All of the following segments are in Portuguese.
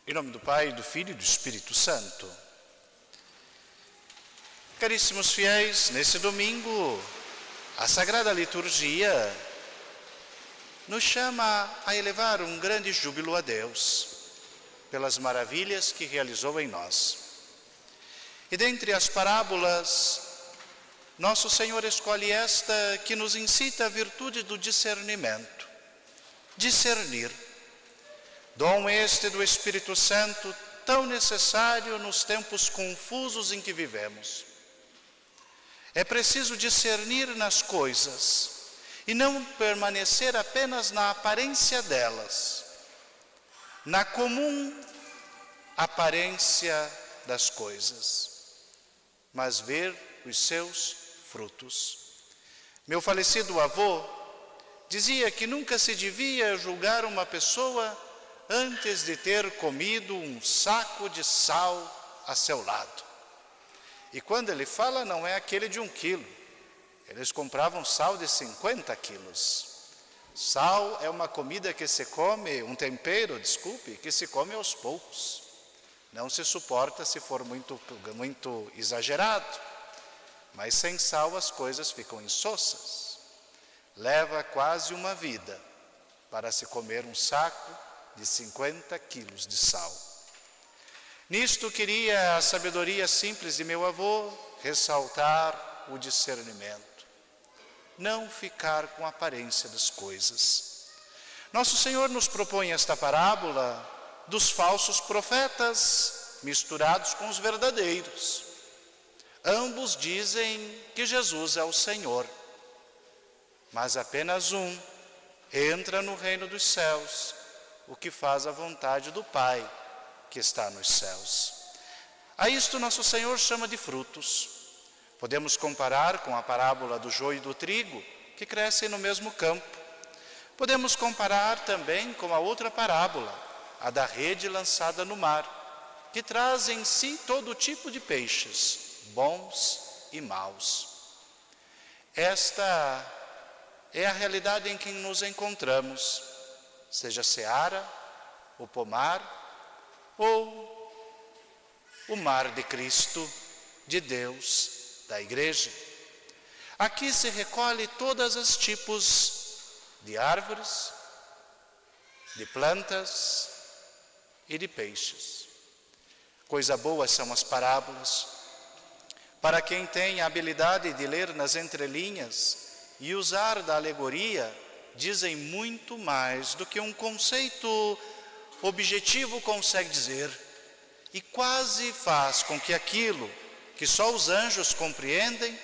Em nome do Pai, do Filho e do Espírito Santo. Caríssimos fiéis, nesse domingo, a Sagrada Liturgia nos chama a elevar um grande júbilo a Deus, pelas maravilhas que realizou em nós. E dentre as parábolas, Nosso Senhor escolhe esta que nos incita a virtude do discernimento. Discernir. Dom este do Espírito Santo, tão necessário nos tempos confusos em que vivemos. É preciso discernir nas coisas e não permanecer apenas na aparência delas, na comum aparência das coisas, mas ver os seus frutos. Meu falecido avô dizia que nunca se devia julgar uma pessoa antes de ter comido um saco de sal a seu lado. E quando ele fala, não é aquele de 1 quilo. Eles compravam sal de 50 quilos. Sal é uma comida que se come, um tempero, desculpe, que se come aos poucos. Não se suporta se for muito exagerado. Mas sem sal as coisas ficam insossas. Leva quase uma vida para se comer um saco de 50 quilos de sal. Nisto queria a sabedoria simples de meu avô ressaltar o discernimento. Não ficar com a aparência das coisas. Nosso Senhor nos propõe esta parábola dos falsos profetas misturados com os verdadeiros. Ambos dizem que Jesus é o Senhor, mas apenas um entra no reino dos céus, o que faz a vontade do Pai que está nos céus. A isto nosso Senhor chama de frutos. Podemos comparar com a parábola do joio e do trigo, que crescem no mesmo campo. Podemos comparar também com a outra parábola, a da rede lançada no mar, que traz em si todo tipo de peixes, bons e maus. Esta é a realidade em que nos encontramos, seja seara, o pomar ou o mar de Cristo, de Deus, da Igreja. Aqui se recolhe todos os tipos de árvores, de plantas e de peixes. Coisa boa são as parábolas. Para quem tem a habilidade de ler nas entrelinhas e usar da alegoria, dizem muito mais do que um conceito objetivo consegue dizer, e quase faz com que aquilo que só os anjos compreendem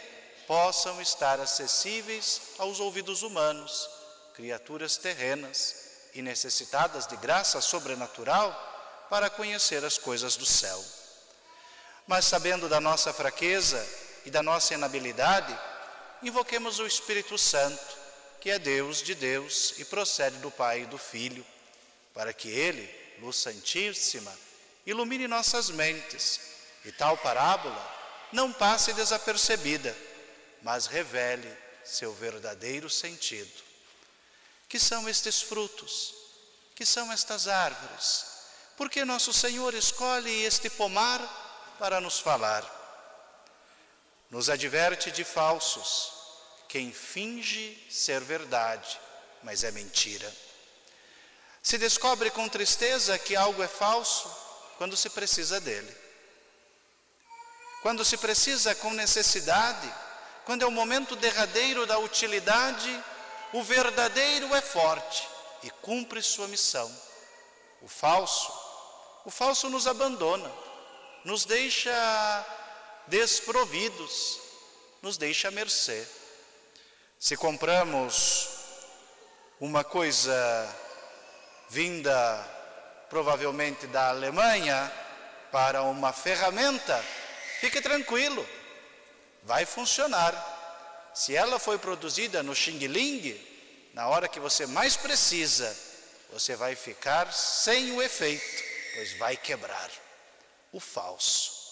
possam estar acessíveis aos ouvidos humanos, criaturas terrenas e necessitadas de graça sobrenatural para conhecer as coisas do céu. Mas sabendo da nossa fraqueza e da nossa inabilidade, invoquemos o Espírito Santo, que é Deus de Deus e procede do Pai e do Filho, para que Ele, luz santíssima, ilumine nossas mentes e tal parábola não passe desapercebida, mas revele seu verdadeiro sentido. Que são estes frutos? Que são estas árvores? Por que nosso Senhor escolhe este pomar para nos falar? Nos adverte de falsos, quem finge ser verdade, mas é mentira. Se descobre com tristeza que algo é falso quando se precisa dele. Quando se precisa com necessidade, quando é o momento derradeiro da utilidade, o verdadeiro é forte e cumpre sua missão. O falso nos abandona, nos deixa desprovidos, nos deixa à mercê. Se compramos uma coisa vinda provavelmente da Alemanha para uma ferramenta, fique tranquilo, vai funcionar. Se ela foi produzida no Xing Ling, na hora que você mais precisa, você vai ficar sem o efeito, pois vai quebrar. O falso.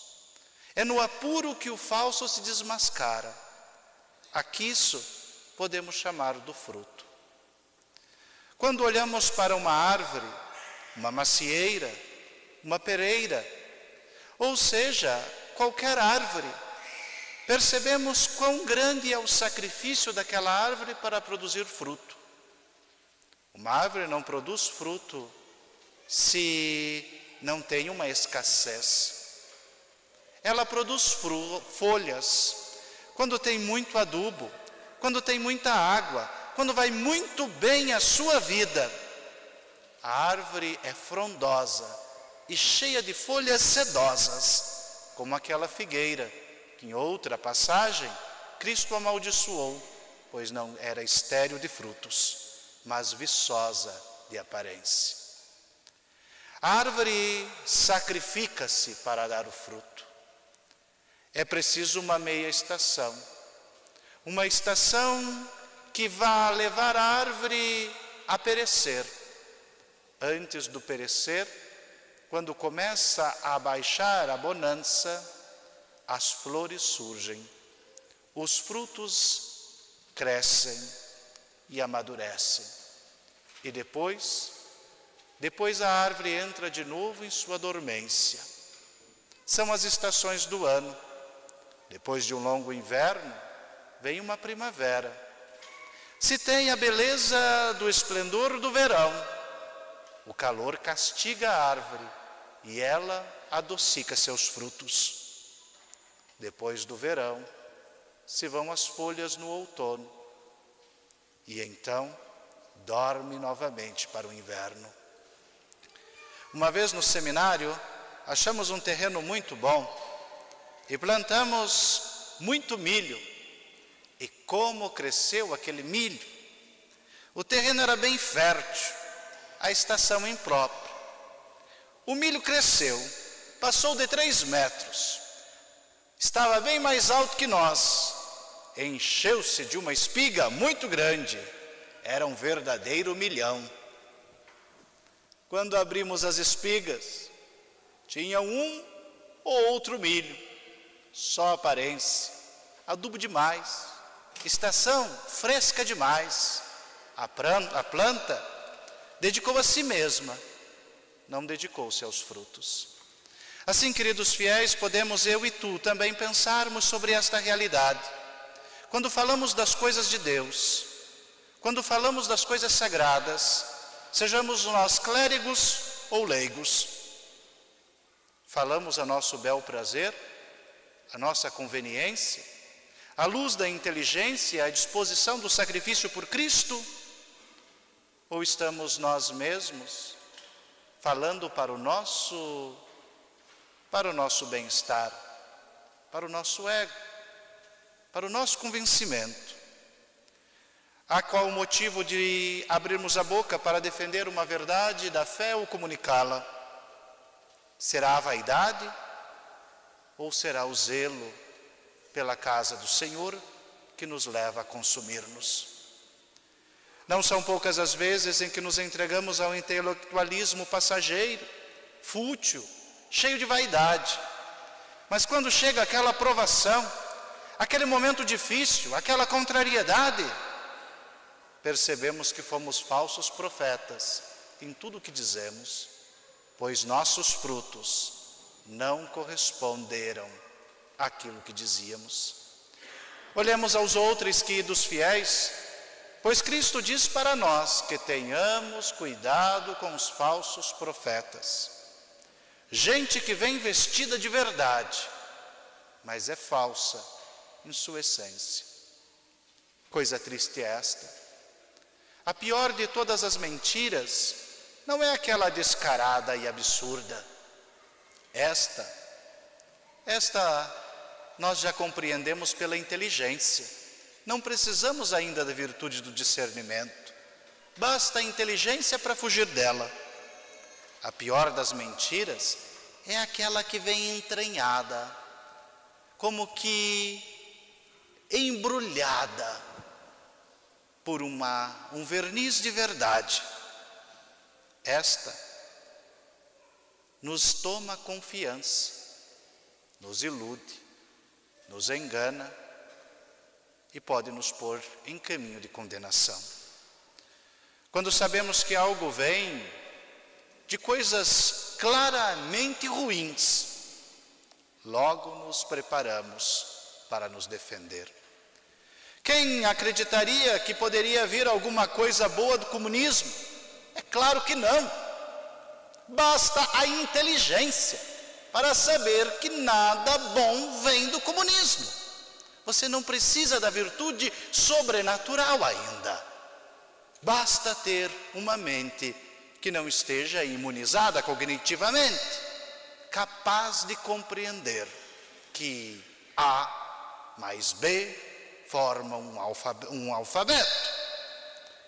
É no apuro que o falso se desmascara. Aqui isso podemos chamar do fruto. Quando olhamos para uma árvore, uma macieira, uma pereira, ou seja, qualquer árvore. Percebemos quão grande é o sacrifício daquela árvore para produzir fruto. Uma árvore não produz fruto se não tem uma escassez. Ela produz folhas quando tem muito adubo, quando tem muita água, quando vai muito bem a sua vida. A árvore é frondosa e cheia de folhas sedosas, como aquela figueira que em outra passagem Cristo amaldiçoou, pois não era estéril de frutos, mas viçosa de aparência. A árvore sacrifica-se para dar o fruto. É preciso uma meia estação, uma estação que vá levar a árvore a perecer. Antes do perecer, quando começa a baixar a bonança, as flores surgem, os frutos crescem e amadurecem. E depois a árvore entra de novo em sua dormência. São as estações do ano. Depois de um longo inverno, vem uma primavera. Se tem a beleza do esplendor do verão, o calor castiga a árvore e ela adocica seus frutos. Depois do verão, se vão as folhas no outono, e então dorme novamente para o inverno. Uma vez no seminário, achamos um terreno muito bom e plantamos muito milho. E como cresceu aquele milho! O terreno era bem fértil, a estação imprópria. O milho cresceu, passou de 3 metros. Estava bem mais alto que nós, encheu-se de uma espiga muito grande, era um verdadeiro milhão. Quando abrimos as espigas, tinha um ou outro milho, só aparência, adubo demais, estação fresca demais. A planta dedicou a si mesma, não dedicou-se aos frutos. Assim, queridos fiéis, podemos eu e tu também pensarmos sobre esta realidade. Quando falamos das coisas de Deus, quando falamos das coisas sagradas, sejamos nós clérigos ou leigos, falamos a nosso bel prazer, a nossa conveniência, à luz da inteligência, à disposição do sacrifício por Cristo, ou estamos nós mesmos falando para o nosso bem-estar, para o nosso ego, para o nosso convencimento? Há qual motivo de abrirmos a boca para defender uma verdade da fé ou comunicá-la? Será a vaidade ou será o zelo pela casa do Senhor que nos leva a consumir-nos? Não são poucas as vezes em que nos entregamos ao intelectualismo passageiro, fútil, cheio de vaidade. Mas quando chega aquela provação, aquele momento difícil, aquela contrariedade, percebemos que fomos falsos profetas em tudo o que dizemos, pois nossos frutos não corresponderam àquilo que dizíamos. Olhemos aos outros, queridos fiéis, pois Cristo diz para nós que tenhamos cuidado com os falsos profetas. Gente que vem vestida de verdade, mas é falsa em sua essência. Coisa triste é esta. A pior de todas as mentiras não é aquela descarada e absurda. Esta nós já compreendemos pela inteligência. Não precisamos ainda da virtude do discernimento. Basta a inteligência para fugir dela. A pior das mentiras é aquela que vem entranhada, como que embrulhada por um verniz de verdade. Esta nos toma confiança, nos ilude, nos engana e pode nos pôr em caminho de condenação. Quando sabemos que algo vem de coisas claramente ruins, logo nos preparamos para nos defender. Quem acreditaria que poderia vir alguma coisa boa do comunismo? É claro que não. Basta a inteligência para saber que nada bom vem do comunismo. Você não precisa da virtude sobrenatural ainda. Basta ter uma mente que não esteja imunizada cognitivamente, capaz de compreender que A mais B formam um alfabeto,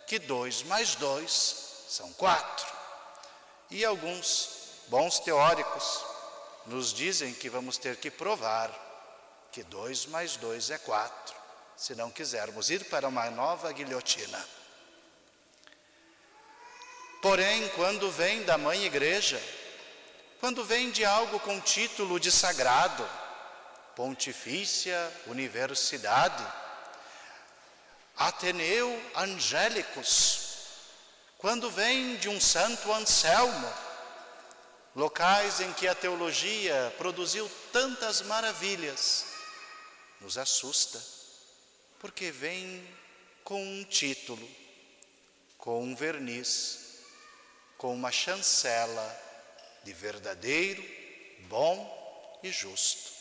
que 2 mais 2 são 4. E alguns bons teóricos nos dizem que vamos ter que provar que 2 mais 2 é 4, se não quisermos ir para uma nova guilhotina. Porém, quando vem da Mãe Igreja, quando vem de algo com título de sagrado, Pontifícia Universidade, Ateneu Angélicos, quando vem de um Santo Anselmo, locais em que a teologia produziu tantas maravilhas, nos assusta, porque vem com um título, com um verniz, com uma chancela de verdadeiro, bom e justo.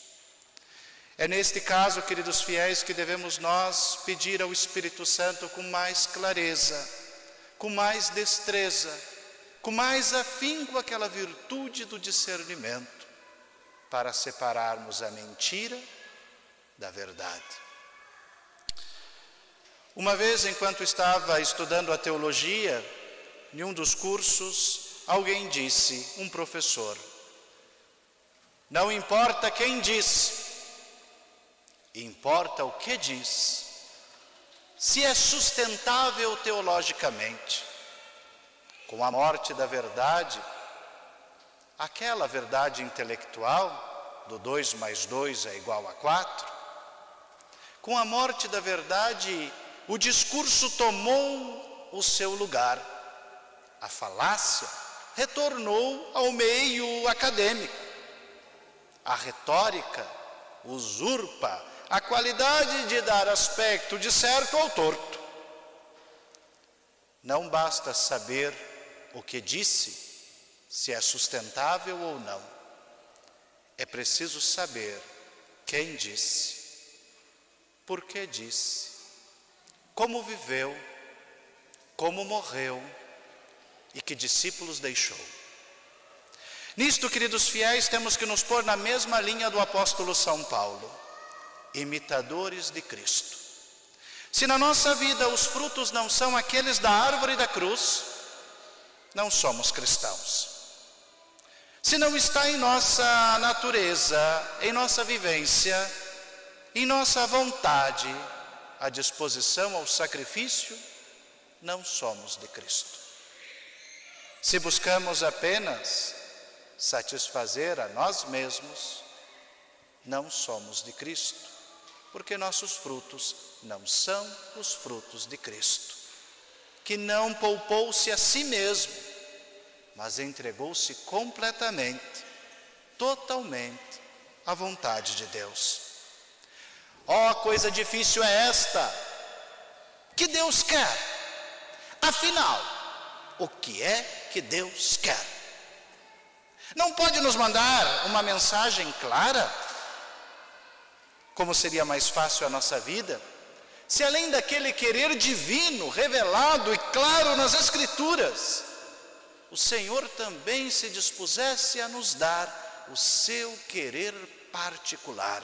É neste caso, queridos fiéis, que devemos nós pedir ao Espírito Santo com mais clareza, com mais destreza, com mais afinco aquela virtude do discernimento, para separarmos a mentira da verdade. Uma vez, enquanto estava estudando a teologia, em um dos cursos, alguém disse, um professor: não importa quem diz, importa o que diz, se é sustentável teologicamente. Com a morte da verdade, aquela verdade intelectual, do 2 mais 2 é igual a 4, com a morte da verdade, o discurso tomou o seu lugar. A falácia retornou ao meio acadêmico. A retórica usurpa a qualidade de dar aspecto de certo ao torto. Não basta saber o que disse, se é sustentável ou não. É preciso saber quem disse, por que disse, como viveu, como morreu e que discípulos deixou. Nisto, queridos fiéis, temos que nos pôr na mesma linha do apóstolo São Paulo, imitadores de Cristo. Se na nossa vida os frutos não são aqueles da árvore da cruz, não somos cristãos. Se não está em nossa natureza, em nossa vivência, em nossa vontade, a disposição ao sacrifício, não somos de Cristo. Se buscamos apenas satisfazer a nós mesmos, não somos de Cristo, porque nossos frutos não são os frutos de Cristo, que não poupou-se a si mesmo, mas entregou-se completamente, totalmente à vontade de Deus. Oh, coisa difícil é esta, que Deus quer. Afinal, o que é que Deus quer? Não pode nos mandar uma mensagem clara? Como seria mais fácil a nossa vida, se além daquele querer divino, revelado e claro nas Escrituras, o Senhor também se dispusesse a nos dar o seu querer particular.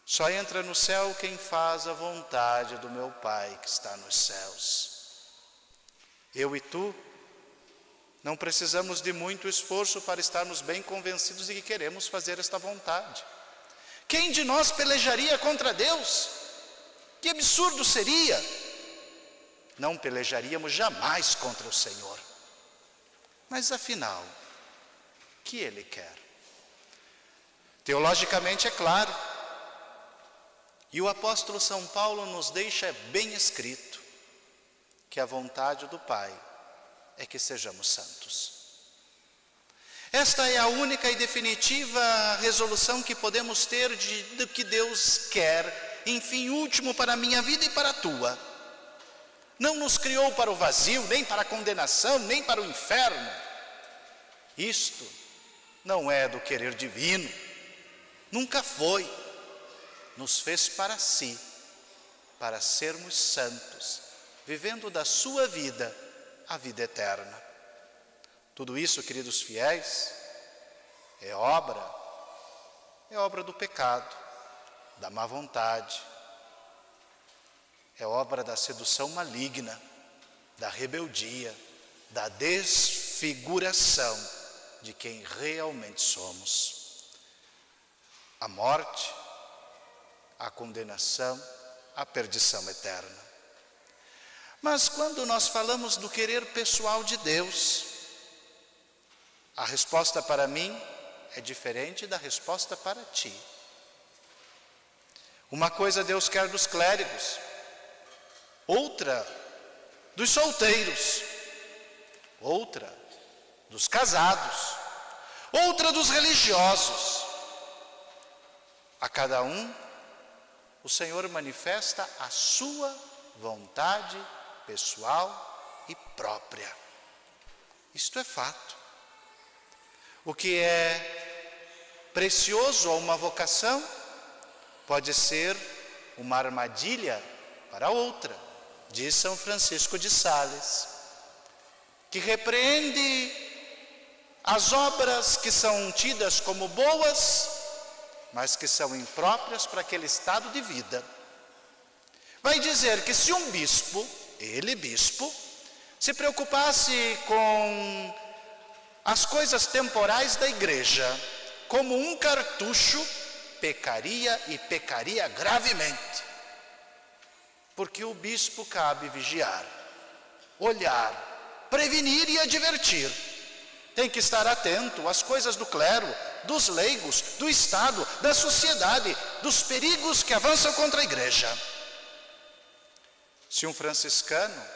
Só entra no céu quem faz a vontade do meu Pai que está nos céus. Eu e tu não precisamos de muito esforço para estarmos bem convencidos de que queremos fazer esta vontade. Quem de nós pelejaria contra Deus? Que absurdo seria! Não pelejaríamos jamais contra o Senhor. Mas afinal, o que Ele quer? Teologicamente é claro. E o apóstolo São Paulo nos deixa bem escrito que a vontade do Pai é que sejamos santos. Esta é a única e definitiva resolução que podemos ter do que Deus quer, em fim último para a minha vida e para a tua. Não nos criou para o vazio, nem para a condenação, nem para o inferno. Isto não é do querer divino, nunca foi. Nos fez para si, para sermos santos, vivendo da sua vida a vida eterna. Tudo isso, queridos fiéis, é obra do pecado, da má vontade, é obra da sedução maligna, da rebeldia, da desfiguração de quem realmente somos. A morte, a condenação, a perdição eterna. Mas quando nós falamos do querer pessoal de Deus, a resposta para mim é diferente da resposta para ti. Uma coisa Deus quer dos clérigos, outra dos solteiros, outra dos casados, outra dos religiosos. A cada um, o Senhor manifesta a sua vontade pessoal e própria. Isto é fato. O que é precioso a uma vocação pode ser uma armadilha para outra, diz São Francisco de Sales, que repreende as obras que são tidas como boas, mas que são impróprias para aquele estado de vida. Vai dizer que se um bispo, ele bispo, se preocupasse com as coisas temporais da igreja, como um cartucho, pecaria e pecaria gravemente. Porque o bispo cabe vigiar, olhar, prevenir e advertir. Tem que estar atento às coisas do clero, dos leigos, do Estado, da sociedade, dos perigos que avançam contra a igreja. Se um franciscano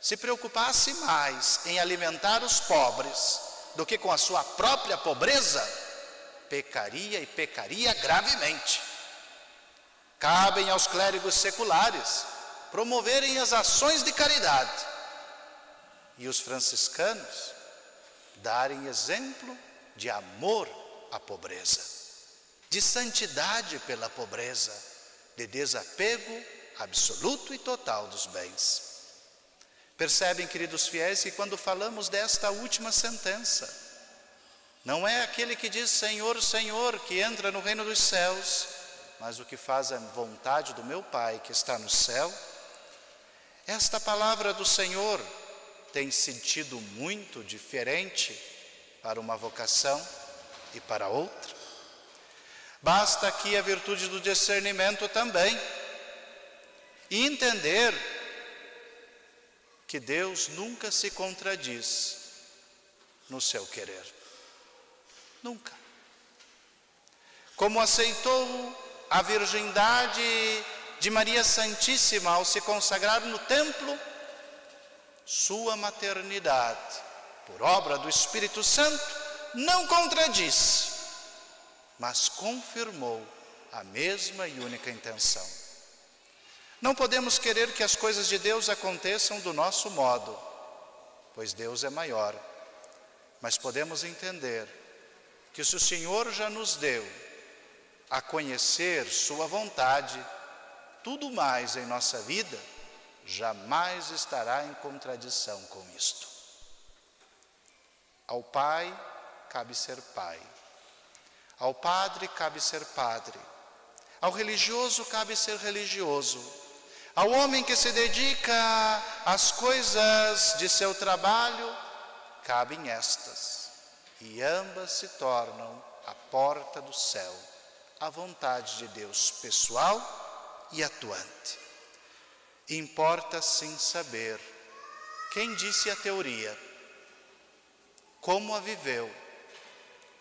se preocupasse mais em alimentar os pobres do que com a sua própria pobreza, pecaria e pecaria gravemente. Cabem aos clérigos seculares promoverem as ações de caridade e os franciscanos darem exemplo de amor à pobreza, de santidade pela pobreza, de desapego absoluto e total dos bens. Percebem, queridos fiéis, que quando falamos desta última sentença, não é aquele que diz Senhor, Senhor, que entra no reino dos céus, mas o que faz a vontade do meu Pai que está no céu. Esta palavra do Senhor tem sentido muito diferente para uma vocação e para outra. Basta aqui a virtude do discernimento também, e entender que Deus nunca se contradiz no seu querer. Nunca. Como aceitou a virgindade de Maria Santíssima ao se consagrar no templo, sua maternidade, por obra do Espírito Santo, não contradiz, mas confirmou a mesma e única intenção. Não podemos querer que as coisas de Deus aconteçam do nosso modo, pois Deus é maior. Mas podemos entender que se o Senhor já nos deu a conhecer sua vontade, tudo mais em nossa vida jamais estará em contradição com isto. Ao Pai cabe ser Pai, ao Padre cabe ser Padre, ao religioso cabe ser religioso, ao homem que se dedica às coisas de seu trabalho, cabem estas, e ambas se tornam a porta do céu, a vontade de Deus pessoal e atuante. Importa sim saber quem disse a teoria, como a viveu,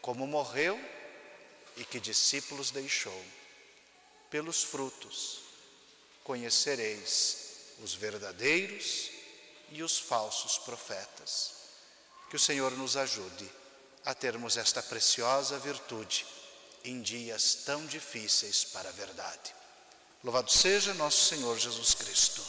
como morreu e que discípulos deixou. Pelos frutos conhecereis os verdadeiros e os falsos profetas. Que o Senhor nos ajude a termos esta preciosa virtude em dias tão difíceis para a verdade. Louvado seja nosso Senhor Jesus Cristo.